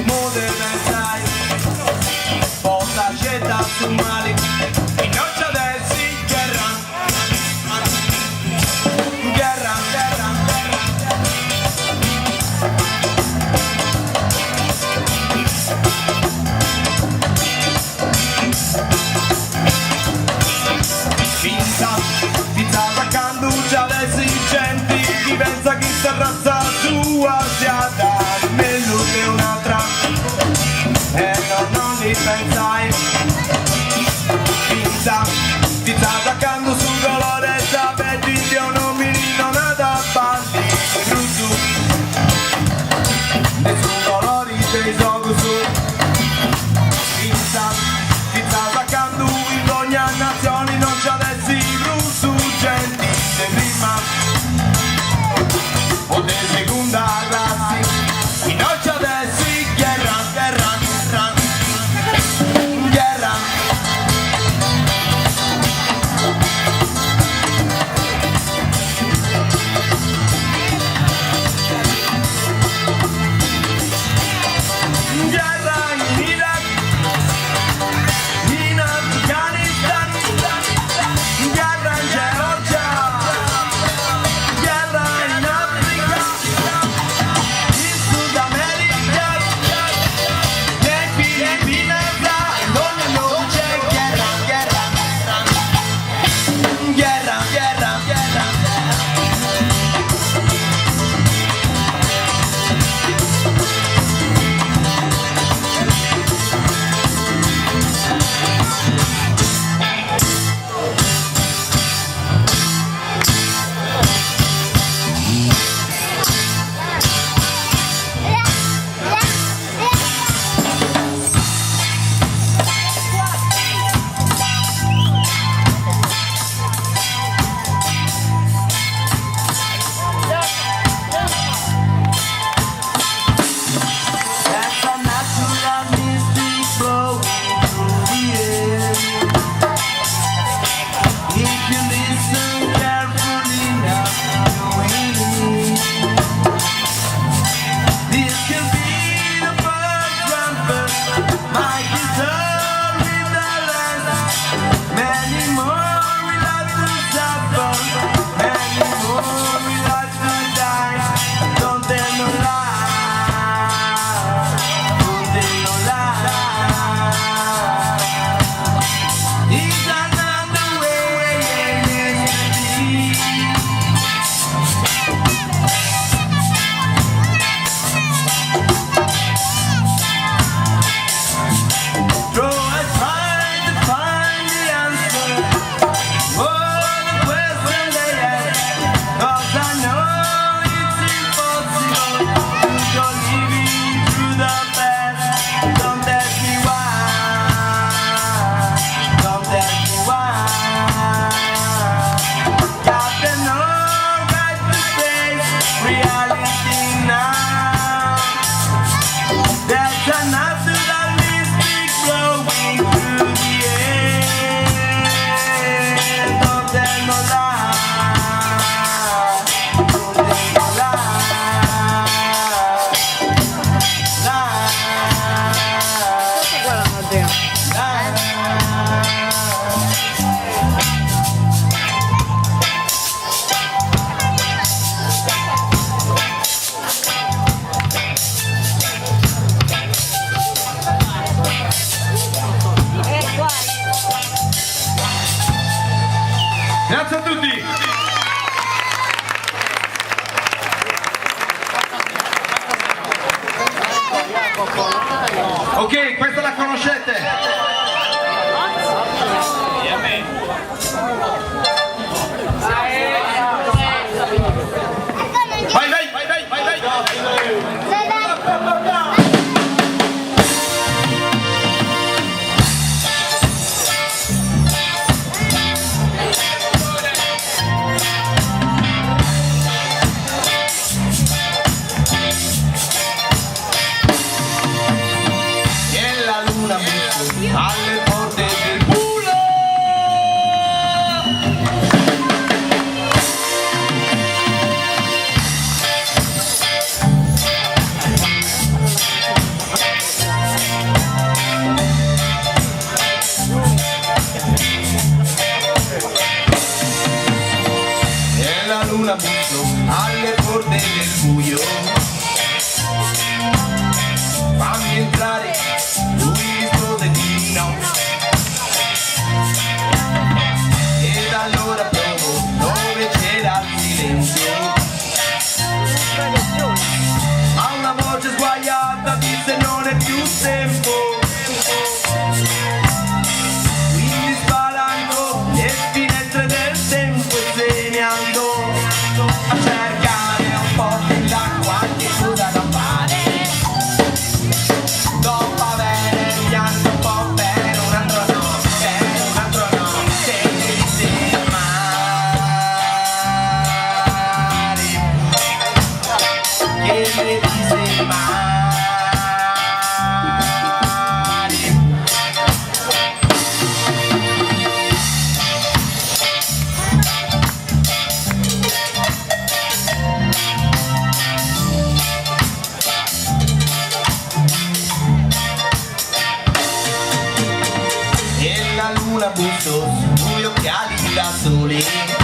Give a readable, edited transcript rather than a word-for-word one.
Mode pensai, porta scelta su mali, in noce adesso gherra, gherra, gherra, Finta attaccando già le esigenti, chi pensa che sta razza sua sia da meglio che un'altra, e non li pensai. Finta attaccando sul colore, sapete che non mi non è da bandi, rusu, nessun colore dei gioco su. Finta attaccando in ogni nazione, non c'è adesso rusu, gente, se prima o di seconda classe, in oggi adesso gherra, gherra, gherra, gherra. Gherra in Iraq, in Afghanistan, gherra in Georgia, gherra in Africa, in Sud America, nei Filippines, dove non c'è gherra, gherra, gherra, gherra, gherra. Grazie a tutti! Ok, questa la conoscete? Vai, vai, vai, vai, vai, vai! E la luna buio. Fammi entrare, lui rispose di no. Ed allora provo dove c'era il silenzio. Ma una voce sguaiata disse non è più tempo. Quindi spalancò le finestre del tempo e se ne andò a cercare un po' dell'acqua che cosa da fare. Dopo aver pianto un po' per un altro no, sentirsi male, che le disse male. E la luna bussò sui occhiali da sole.